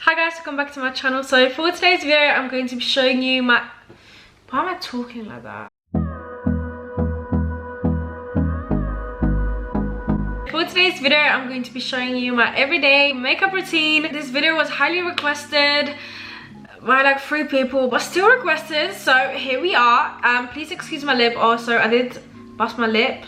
Hi guys, welcome back to my channel. So for today's video I'm going to be showing you my... Why am I talking like that? For today's video I'm going to be showing you my everyday makeup routine. This video was highly requested by like 3 people, but still requested, so here we are. Please excuse my lip also, I did bust my lip,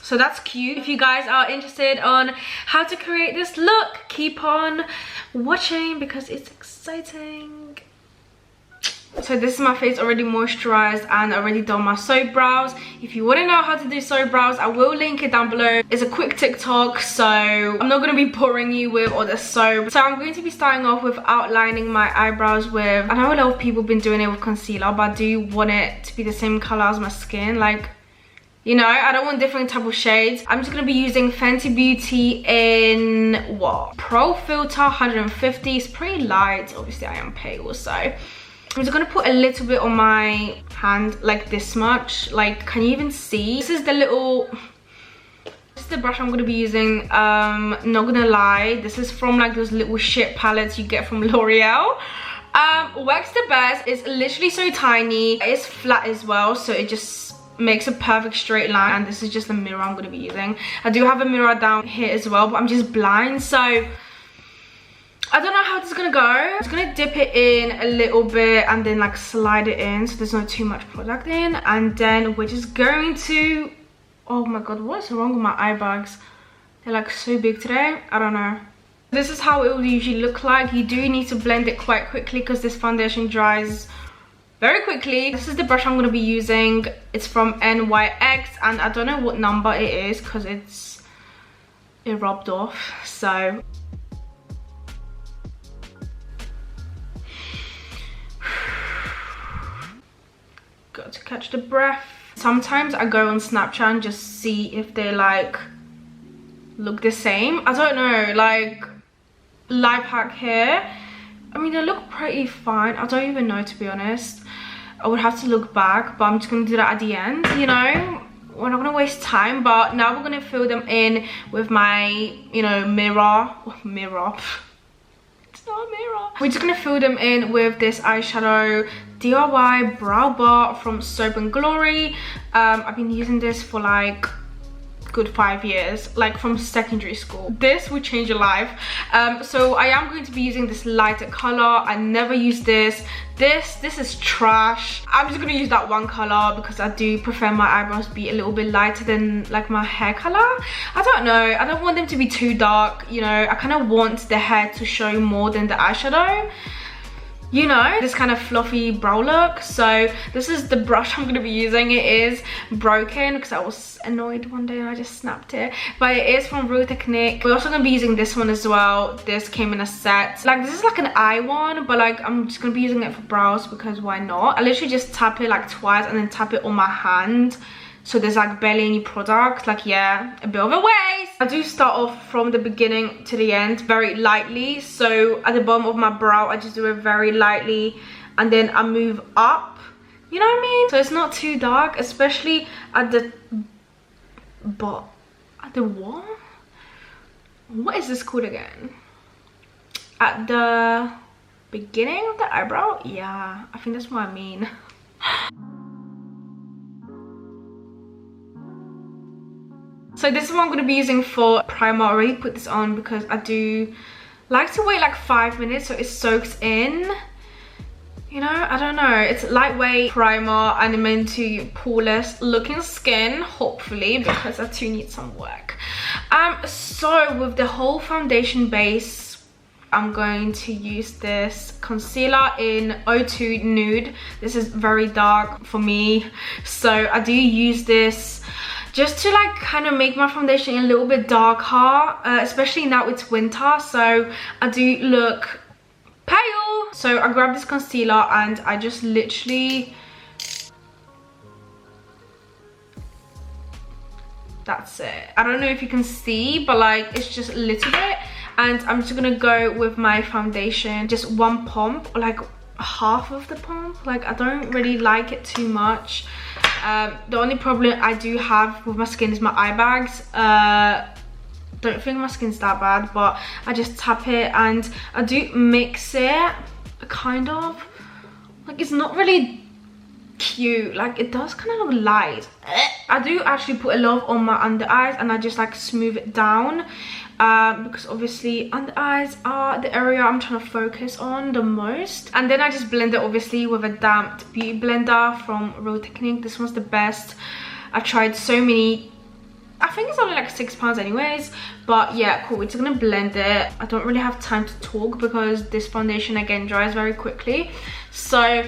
so that's cute. If you guys are interested on how to create this look, keep on watching because it's exciting. So this is my face already moisturized and already done my soap brows. If you want to know how to do soap brows, I will link it down below. It's a quick TikTok, so I'm not going to be pouring you with all the soap. So I'm going to be starting off with outlining my eyebrows with... I know a lot of people have been doing it with concealer, but I do want it to be the same color as my skin. Like, you know, I don't want different type of shades. I'm just going to be using Fenty Beauty in, what? Pro Filt'r 150. It's pretty light. Obviously, I am pale, so... I'm just gonna put a little bit on my hand, like this much. Like, can you even see? This is the little... This is the brush I'm gonna be using. Not gonna lie, this is from like those little shit palettes you get from L'Oreal. Works the best. It's literally so tiny. It's flat as well, so it just makes a perfect straight line. And this is just the mirror I'm gonna be using. I do have a mirror down here as well, but I'm just blind, so... I don't know how this is gonna go. I'm just gonna dip it in a little bit and then like slide it in so there's not too much product in, and then we're just going to... Oh my god, what is wrong with my eye bags? They're like so big today. I don't know. This is how it will usually look like. You do need to blend it quite quickly because this foundation dries very quickly. This is the brush I'm gonna be using. It's from NYX and I don't know what number it is because it rubbed off, so... Got to catch the breath. Sometimes I go on Snapchat and just see if they like look the same. I don't know, like, life hack here. I mean, they look pretty fine. I don't even know, to be honest. I would have to look back, but I'm just gonna do that at the end, you know. We're not gonna waste time, but now we're gonna fill them in with my, you know, mirror. It's not a mirror. We're just gonna fill them in with this eyeshadow DIY brow bar from Soap and Glory. I've been using this for like good 5 years, like from secondary school. This will change your life. So I am going to be using this lighter color. I never use this. This is trash. I'm just gonna use that one color because I do prefer my eyebrows be a little bit lighter than like my hair color. I don't know, I don't want them to be too dark, you know. I kind of want the hair to show more than the eyeshadow, you know, this kind of fluffy brow look. So this is the brush I'm going to be using. It is broken because I was annoyed one day and I just snapped it, but it is from Real Technique. We're also going to be using this one as well. This came in a set. Like, this is like an eye one, but like I'm just going to be using it for brows because why not. I literally just tap it like twice and then tap it on my hand, so there's like barely any product. Like, yeah, a bit of a waste. I do start off from the beginning to the end very lightly. So at the bottom of my brow I just do it very lightly and then I move up, you know what I mean? So it's not too dark, especially at the... But at the what is this called again? At the beginning of the eyebrow? Yeah, I think that's what I mean. So this is what I'm going to be using for primer. I already put this on because I do like to wait like 5 minutes so it soaks in. You know, I don't know. It's lightweight primer and I'm into poreless looking skin, hopefully, because I do need some work. So with the whole foundation base, I'm going to use this concealer in 02 Nude. This is very dark for me, so I do use this just to like kind of make my foundation a little bit darker, especially now it's winter, so I do look pale. So I grabbed this concealer and I just literally... That's it. I don't know if you can see, but like it's just a little bit. And I'm just gonna go with my foundation, just one pump, or like half of the pump. Like, I don't really like it too much. The only problem I do have with my skin is my eye bags. don't think my skin's that bad, but I just tap it and I do mix it, kind of. Like, it's not really cute, like it does kind of look light. I do actually put a lot on my under eyes and I just like smooth it down, because obviously under eyes are the area I'm trying to focus on the most. And then I just blend it obviously with a damp beauty blender from Real Technique. This one's the best. I've tried so many. I think it's only like £6 anyways, but yeah, cool. It's gonna blend it. I don't really have time to talk because this foundation again dries very quickly, so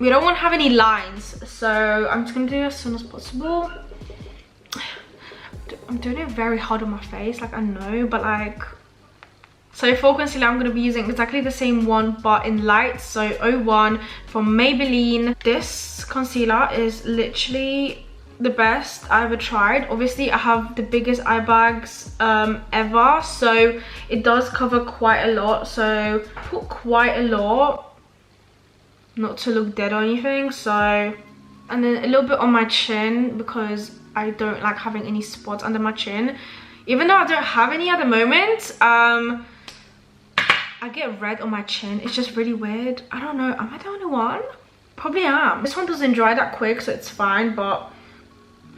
we don't want to have any lines, so I'm just gonna do it as soon as possible. I'm doing it very hard on my face, like I know, but like, so for concealer I'm gonna be using exactly the same one but in light, so 01 from Maybelline. This concealer is literally the best I ever tried. Obviously I have the biggest eye bags ever, so it does cover quite a lot, so put quite a lot, not to look dead or anything. So, and then a little bit on my chin because I don't like having any spots under my chin, even though I don't have any at the moment. I get red on my chin. It's just really weird. I don't know, am I the only one? Probably am. This one doesn't dry that quick, so it's fine, but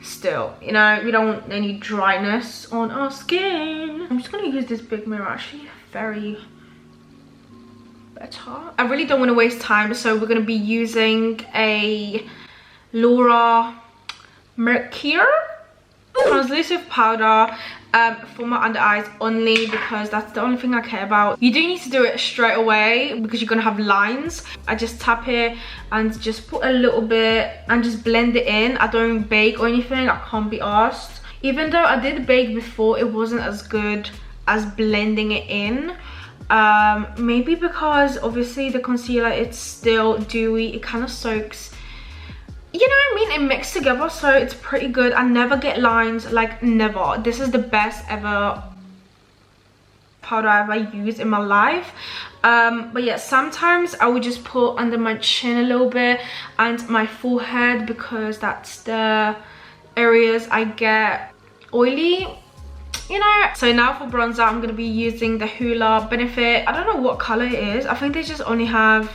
still, you know, we don't want any dryness on our skin. I'm just gonna use this big mirror, actually very better. I really don't want to waste time, so we're gonna be using a Laura Mercier translucent powder for my under eyes only, because that's the only thing I care about. You do need to do it straight away because you're gonna have lines. I just tap it and just put a little bit and just blend it in. I don't bake or anything, I can't be asked. Even though I did bake before, it wasn't as good as blending it in. Maybe because obviously the concealer, it's still dewy, it kind of soaks, you know what I mean, it mixed together, so it's pretty good. I never get lines, like never. This is the best ever powder I've ever used in my life. But yeah, sometimes I would just put under my chin a little bit and my forehead, because that's the areas I get oily, you know. So now for bronzer, I'm gonna be using the Hoola Benefit. I don't know what color it is. I think they just only have,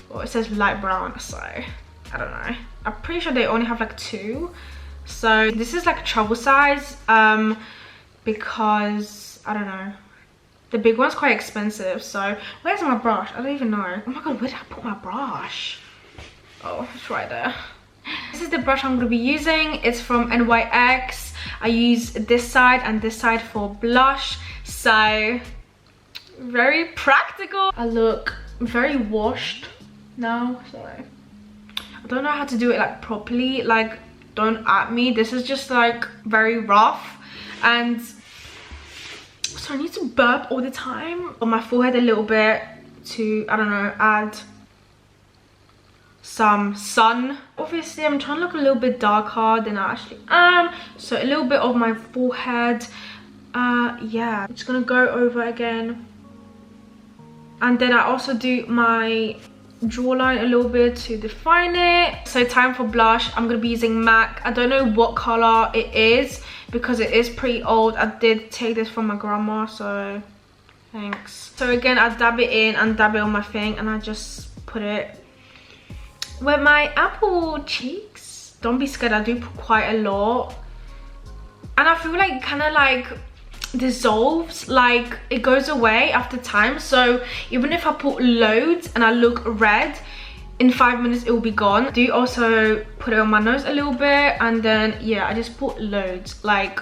well, it says light brown, so I don't know. I'm pretty sure they only have like 2. So this is like a travel size, because I don't know, the big one's quite expensive. So where's my brush? I don't even know. Oh my god, where did I put my brush? Oh, it's right there. This is the brush I'm gonna be using. It's from NYX. I use this side and this side for blush, so very practical. I look very washed now, so I don't know how to do it like properly, like don't at me. This is just like very rough, and so I need to burp all the time. On my forehead a little bit to, I don't know, add some sun. Obviously I'm trying to look a little bit darker than I actually am, so a little bit of my forehead. Yeah, I'm just gonna go over again, and then I also do my jawline a little bit to define it. So time for blush. I'm gonna be using MAC. I don't know what color it is because it is pretty old. I did take this from my grandma, so thanks. So again, I dab it in and dab it on my thing, and I just put it where my apple cheeks. Don't be scared, I do put quite a lot, and I feel like it kind of like dissolves, like it goes away after time. So even if I put loads and I look red, in 5 minutes it will be gone. I do also put it on my nose a little bit, and then yeah, I just put loads, like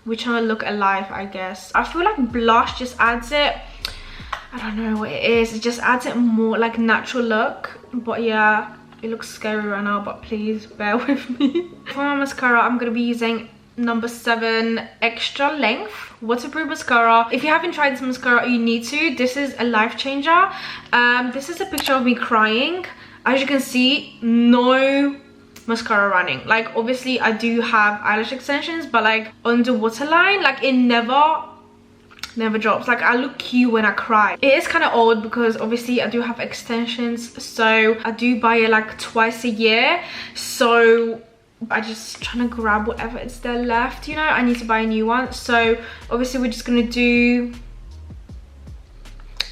we're trying to look alive, I guess. I feel like blush just adds it, I don't know what it is, it just adds it more like natural look. But yeah, it looks scary right now, but please bear with me. For my mascara, I'm gonna be using number 7 extra length waterproof mascara. If you haven't tried this mascara, you need to. This is a life changer. This is a picture of me crying. As you can see, no mascara running. Like obviously I do have eyelash extensions, but like on the waterline, like it never drops. Like I look cute when I cry. It is kind of old because obviously I do have extensions, so I do buy it like twice a year. So I just trying to grab whatever is there left, you know. I need to buy a new one, so obviously we're just gonna do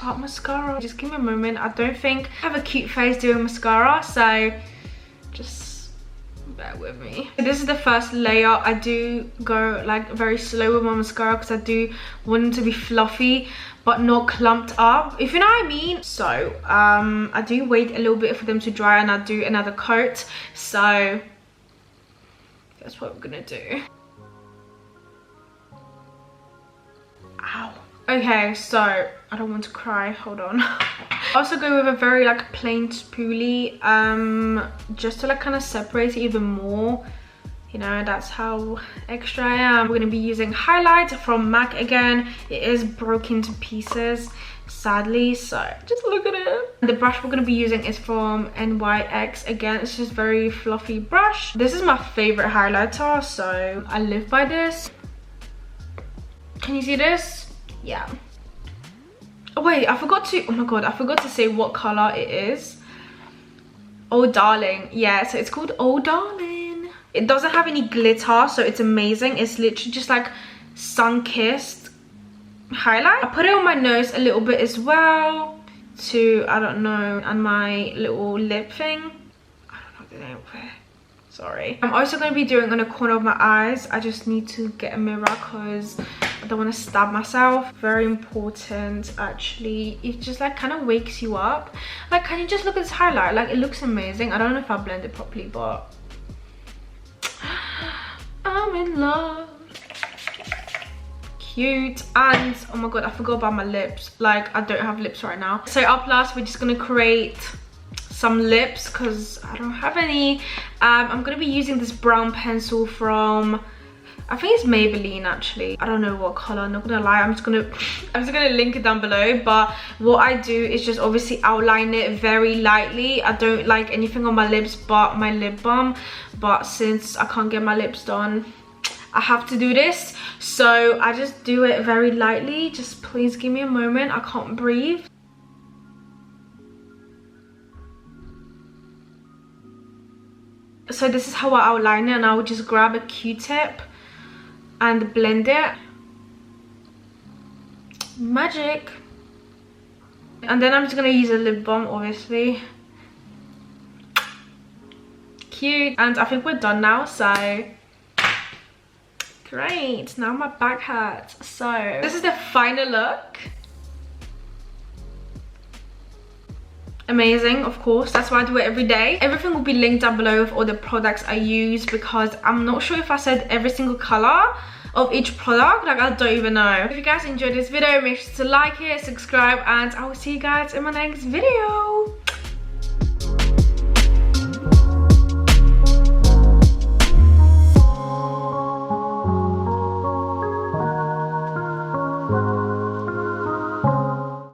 mascara. Just give me a moment. I don't think I have a cute face doing mascara, so just bear with me. This is the first layer. I do go like very slow with my mascara because I do want them to be fluffy but not clumped up, if you know what I mean. So I do wait a little bit for them to dry and I do another coat, so that's what we're gonna do. Ow. Okay, so I don't want to cry, hold on. Also go with a very like plain spoolie, just to like kind of separate it even more, you know. That's how extra I am. We're gonna be using highlight from MAC again. It is broken to pieces, sadly, so just look at it. The brush we're gonna be using is from NYX. Again, it's just very fluffy brush. This is my favorite highlighter, so I live by this. Can you see this? Yeah. Oh wait, I forgot to, oh my god, I forgot to say what color it is. Oh Darling. Yeah, so it's called Oh Darling. It doesn't have any glitter, so it's amazing. It's literally just like sun-kissed highlight. I put it on my nose a little bit as well to, I don't know, and my little lip thing. I don't know the name of it, sorry. I'm also going to be doing on the corner of my eyes. I just need to get a mirror because I don't want to stab myself. Very important, actually. It just like kind of wakes you up. Like, can you just look at this highlight? Like, it looks amazing. I don't know if I blend it properly, but I'm in love. Cute. And oh my god, I forgot about my lips. Like, I don't have lips right now. So up last, we're just gonna create some lips because I don't have any. I'm gonna be using this brown pencil from, I think it's Maybelline actually. I don't know what color, I'm not gonna lie. I'm just gonna link it down below. But what I do is just obviously outline it very lightly. I don't like anything on my lips but my lip balm, but since I can't get my lips done, I have to do this. So I just do it very lightly. Just please give me a moment, I can't breathe. So this is how I outline it, and I would just grab a Q-tip and blend it. Magic. And then I'm just gonna use a lip balm, obviously. Cute. And I think we're done now, so great. Now my back hurts. So this is the final look. Amazing, of course, that's why I do it every day. Everything will be linked down below with all the products I use, because I'm not sure if I said every single color of each product. Like, I don't even know. If you guys enjoyed this video, make sure to like it, subscribe, and I will see you guys in my next video.